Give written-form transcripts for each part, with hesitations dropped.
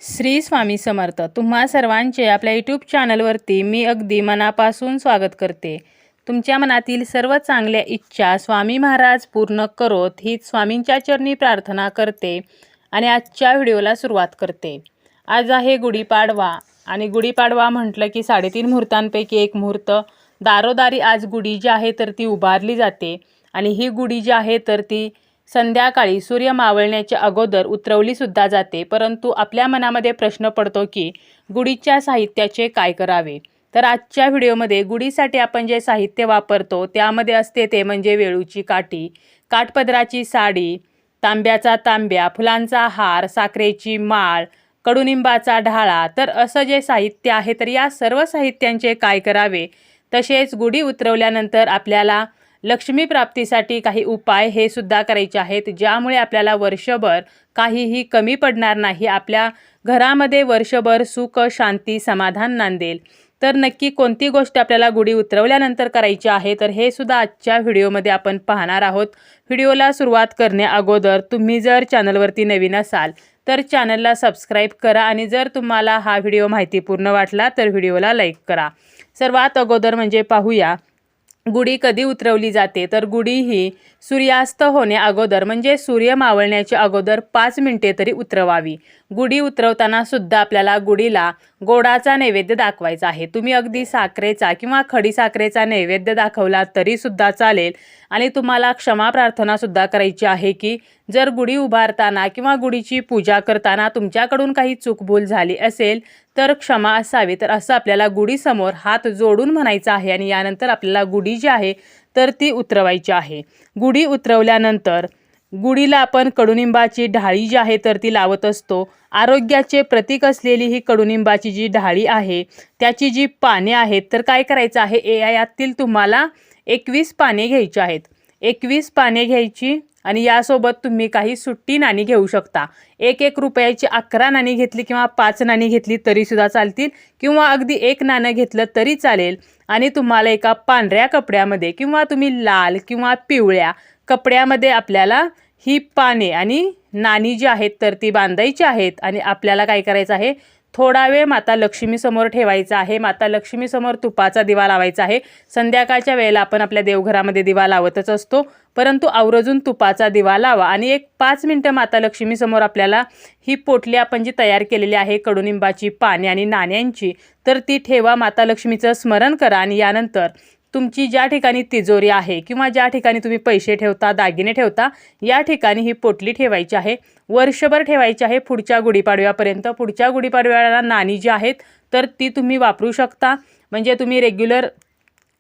श्री स्वामी समर्थ. तुम्हा सर्वांचे आपल्या यूट्यूब चॅनलवरती मी अगदी मनापासून स्वागत करते. तुमच्या मनातील सर्व चांगल्या इच्छा स्वामी महाराज पूर्ण करोत हीच स्वामींच्या चरणी प्रार्थना करते आणि आजच्या व्हिडिओला सुरुवात करते. आज आहे गुढीपाडवा आणि गुढीपाडवा म्हटलं की 3.5 मुहूर्तांपैकी एक मुहूर्त. दारोदारी आज गुढी जी आहे तर ती उभारली जाते आणि ही गुढी जी आहे तर ती संध्याकाळी सूर्य मावळण्याच्या अगोदर उतरवली सुद्धा जाते. परंतु आपल्या मनामध्ये प्रश्न पडतो की गुढीच्या साहित्याचे काय करावे. तर आजच्या व्हिडिओमध्ये गुढीसाठी आपण जे साहित्य वापरतो त्यामध्ये असते ते म्हणजे वेळूची काठी, काठपदराची साडी, तांब्याचा तांब्या, फुलांचा हार, साखरेची माळ, कडुनिंबाचा ढाळा. तर असं जे साहित्य आहे तर या सर्व साहित्यांचे काय करावे, तसेच गुढी उतरवल्यानंतर आपल्याला लक्ष्मी प्राप्तीसाठी काही उपाय हे सुद्धा करायचे आहेत, ज्यामुळे आपल्याला वर्षभर काहीही कमी पडणार नाही. आपल्या घरामध्ये वर्षभर सुख, शांती, समाधान नांदेल. तर नक्की कोणती गोष्ट आपल्याला गुढी उतरवल्यानंतर करायची आहे तर हे सुद्धा आजच्या व्हिडिओमध्ये आपण पाहणार आहोत. व्हिडिओला सुरुवात करण्या अगोदर तुम्ही जर चॅनलवरती नवीन असाल तर चॅनलला सबस्क्राईब करा आणि जर तुम्हाला हा व्हिडिओ माहितीपूर्ण वाटला तर व्हिडिओला लाईक करा. सर्वात अगोदर म्हणजे पाहूया गुढी कधी उतरवली जाते. तर गुढी ही सूर्यास्त होण्या अगोदर म्हणजे सूर्य मावळण्याच्या अगोदर 5 मिनिटे तरी उतरवावी. गुढी उतरवताना सुद्धा आपल्याला गुढीला गोडाचा नैवेद्य दाखवायचा आहे. तुम्ही अगदी साखरेचा किंवा खडी साखरेचा नैवेद्य दाखवला तरी सुद्धा चालेल. आणि तुम्हाला क्षमा प्रार्थना सुद्धा करायची आहे की जर गुढी उभारताना किंवा गुढीची पूजा करताना तुमच्याकडून काही चूकभूल झाली असेल तर क्षमा असावी. तर असं आपल्याला गुढीसमोर हात जोडून म्हणायचं आहे आणि यानंतर आपल्याला गुढी जी आहे तर ती उतरवायची आहे. गुढी उतरवल्यानंतर गुढीला आपण कडुनिंबाची ढाळी जी आहे तर ती लावत असतो. आरोग्याचे प्रतीक असलेली ही कडुनिंबाची जी ढाळी आहे त्याची जी पाने आहेत तर काय करायचं आहे, यातील तुम्हाला 21 पाने घ्यायची आहेत. 21 पाने घ्यायची आणि यासोबत तुम्ही काही सुट्टी नाणी घेऊ शकता. 1-1 रुपयाची 11 नाणी घेतली किंवा 5 नाणी घेतली तरी सुद्धा चालतील किंवा अगदी 1 नाणं घेतलं तरी चालेल. आणि तुम्हाला एका पांढऱ्या कपड्यामध्ये किंवा तुम्ही लाल किंवा पिवळ्या कपड्यामध्ये आपल्याला ही पाने आणि नाणी जी आहेत तर ती बांधायची आहेत. आणि आपल्याला काय करायचं आहे, थोडा वेळ माता लक्ष्मीसमोर ठेवायचा आहे. माता लक्ष्मीसमोर तुपाचा दिवा लावायचा आहे. संध्याकाळच्या वेळेला आपण आपल्या देवघरामध्ये दिवा लावतच असतो, परंतु आवर्जून तुपाचा दिवा लावा. आणि एक 5 मिनिटं माता लक्ष्मीसमोर आपल्याला ही पोटली आपण जी तयार केलेली आहे कडुनिंबाची पाने आणि नाण्यांची तर ती ठेवा. माता लक्ष्मीचं स्मरण करा आणि यानंतर तुमची ज्या ठिकाणी तिजोरी आहे किंवा ज्या ठिकाणी तुम्ही पैसे ठेवता, दागिने ठेवता, या ठिकाणी ही पोटली ठेवायची आहे. वर्षभर ठेवायची आहे पुढच्या गुढीपाडव्यापर्यंत. पुढच्या गुढीपाडव्याला नाणी जी आहेत तर ती तुम्ही वापरू शकता. म्हणजे तुम्ही रेग्युलर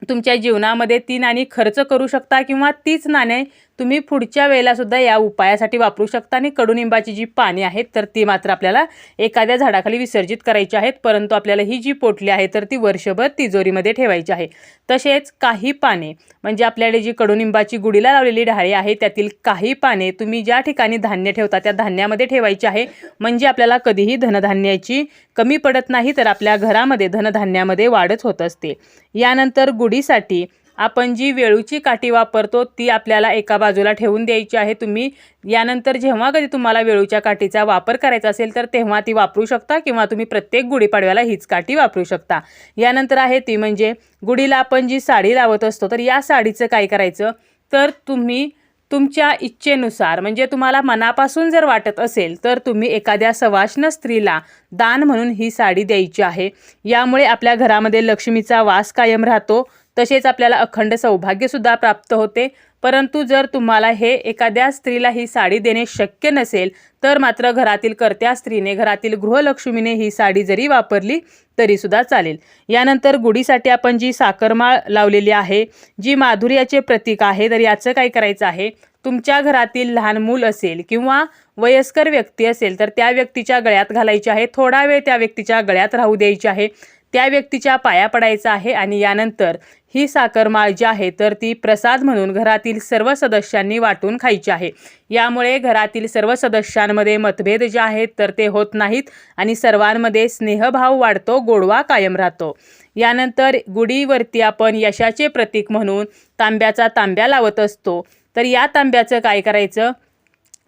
तुमच्या जीवनामध्ये ती नाणी खर्च करू शकता किंवा तीच नाणे तुम्ही पुढच्या वेळेला सुद्धा या उपायासाठी वापरू शकता. आणि कडुनिंबाची जी पाने आहेत तर ती मात्र आपल्याला एखाद्या झाडाखाली विसर्जित करायची आहेत. परंतु आपल्याला ही जी पोटली आहे तर ती वर्षभर तिजोरीमध्ये ठेवायची आहे. तसेच काही पाने म्हणजे आपल्याला जी कडुनिंबाची गुढीला लावलेली ढाळी आहे त्यातील काही पाने तुम्ही ज्या ठिकाणी धान्य ठेवता त्या धान्यामध्ये ठेवायची आहे. म्हणजे आपल्याला कधीही धनधान्याची कमी पडत नाही, तर आपल्या घरामध्ये धनधान्यामध्ये वाढच होत असते. यानंतर गुढीसाठी आपण जी वेळूची काठी वापरतो ती आपल्याला एका बाजूला ठेवून द्यायची आहे. तुम्ही यानंतर जेव्हा कधी तुम्हाला वेळूच्या काठीचा वापर करायचा असेल तर तेव्हा ती वापरू शकता किंवा तुम्ही प्रत्येक गुढीपाडव्याला हीच काठी वापरू शकता. यानंतर आहे ती म्हणजे गुढीला आपण जी साडी लावत असतो तर या साडीचं काय करायचं, तर तुम्ही तुमच्या इच्छेनुसार म्हणजे तुम्हाला मनापासून जर वाटत असेल तर तुम्ही एखाद्या सवाष्ण स्त्रीला दान म्हणून ही साडी द्यायची आहे. यामुळे आपल्या घरामध्ये लक्ष्मीचा वास कायम राहतो. तसेच आपल्याला अखंड सौभाग्यसुद्धा प्राप्त होते. परंतु जर तुम्हाला हे एखाद्या स्त्रीला ही साडी देणे शक्य नसेल तर मात्र घरातील कर्त्या स्त्रीने, घरातील गृहलक्ष्मीने ही साडी जरी वापरली तरीसुद्धा चालेल. यानंतर गुढीसाठी आपण जी साखरमाळ लावलेली आहे जी माधुर्याचे प्रतीक आहे तर याचं काय करायचं आहे, तुमच्या घरातील लहान मूल असेल किंवा वयस्कर व्यक्ती असेल तर त्या व्यक्तीच्या गळ्यात घालायची आहे. थोडा वेळ त्या व्यक्तीच्या गळ्यात राहू द्यायची आहे. त्या व्यक्तीच्या पाया पडायचं आहे आणि यानंतर ही साखरमाळ जी आहे तर ती प्रसाद म्हणून घरातील सर्व सदस्यांनी वाटून खायची आहे. यामुळे घरातील सर्व सदस्यांमध्ये मतभेद जे आहेत तर ते होत नाहीत आणि सर्वांमध्ये स्नेहभाव वाढतो, गोडवा कायम राहतो. यानंतर गुढीवरती आपण यशाचे प्रतीक म्हणून तांब्याचा तांब्या लावत असतो. तर या तांब्याचं काय करायचं,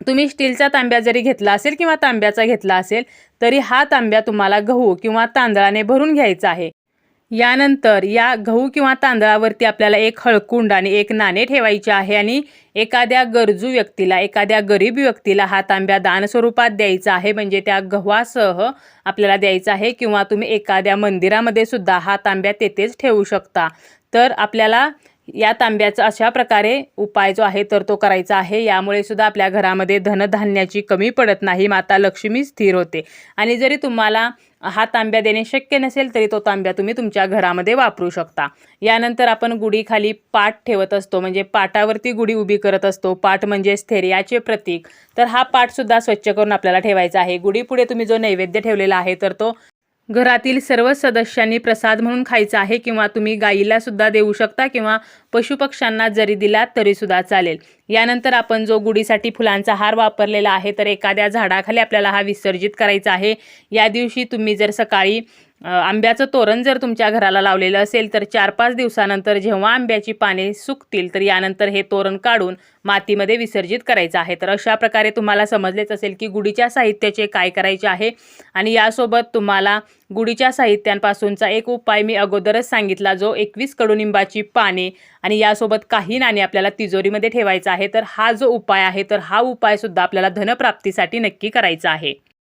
तुम्ही स्टीलचा तांब्या जरी घेतला असेल किंवा तांब्याचा घेतला असेल तरी हा तांब्या तुम्हाला गहू किंवा तांदळाने भरून घ्यायचा आहे। यानंतर या गहू किंवा तांदळावरती आपल्याला एक हळकुंड आणि एक नाणे ठेवायचे आहे आणि एखाद्या गरजू व्यक्तीला, एखाद्या गरीब व्यक्तीला हा तांब्या दान स्वरूपात द्यायचा आहे, म्हणजे त्या गव्हासह आपल्याला द्यायचा आहे किंवा तुम्ही एखाद्या मंदिरामध्ये सुद्धा हा तांब्या तेथेच ठेवू शकता। तर आपल्याला या तांब्याचा अशा प्रकारे उपाय जो आहे तर तो करायचा आहे। यामुळे सुद्धा आपल्या घरामध्ये धनधान्याची कमी पडत नाही, माता लक्ष्मी स्थिर होते। आणि जरी तुम्हाला हा तांब्या देणे शक्य नसेल तरी तो तांब्या तुम्ही तुमच्या घरामध्ये वापरू शकता। यानंतर आपण गुढीखाली पाट ठेवत असतो, म्हणजे पाटावरती गुढी उभी करत असतो। पाट म्हणजे स्थैर्याचे प्रतीक। तर हा पाट सुद्धा स्वच्छ करून आपल्याला ठेवायचा आहे। गुढीपुढे तुम्ही जो नैवेद्य ठेवलेला आहे तर तो घरातील सर्व सदस्यांनी प्रसाद म्हणून खायचा आहे किंवा तुम्ही गाईला सुद्धा देऊ शकता किंवा पशुपक्ष्यांना जरी दिलात तरी सुद्धा चालेल। यानंतर आपण जो गुढीसाठी फुलांचा हार वापरलेला आहे तर एखाद्या झाडाखाली आपल्याला हा विसर्जित करायचा आहे। या दिवशी तुम्ही जर सकाळी आंब्याचं तोरण जर तुमच्या घराला लावलेलं असेल तर 4-5 दिवसानंतर जेव्हा आंब्याची पाने सुकतील तर यानंतर हे तोरण काढून मातीमध्ये विसर्जित करायचं आहे। तर अशा प्रकारे तुम्हाला समजलेच असेल की गुढीच्या साहित्याचे काय करायचे आहे। आणि यासोबत तुम्हाला गुढीच्या साहित्यांपासूनचा एक उपाय मी अगोदरच सांगितला, जो 21 कडुनिंबाची पाने आणि यासोबत काही नाणे आपल्याला तिजोरीमध्ये ठेवायचा आहे। तर हा जो उपाय आहे तर हा उपाय सुद्धा आपल्याला धनप्राप्तीसाठी नक्की करायचा आहे।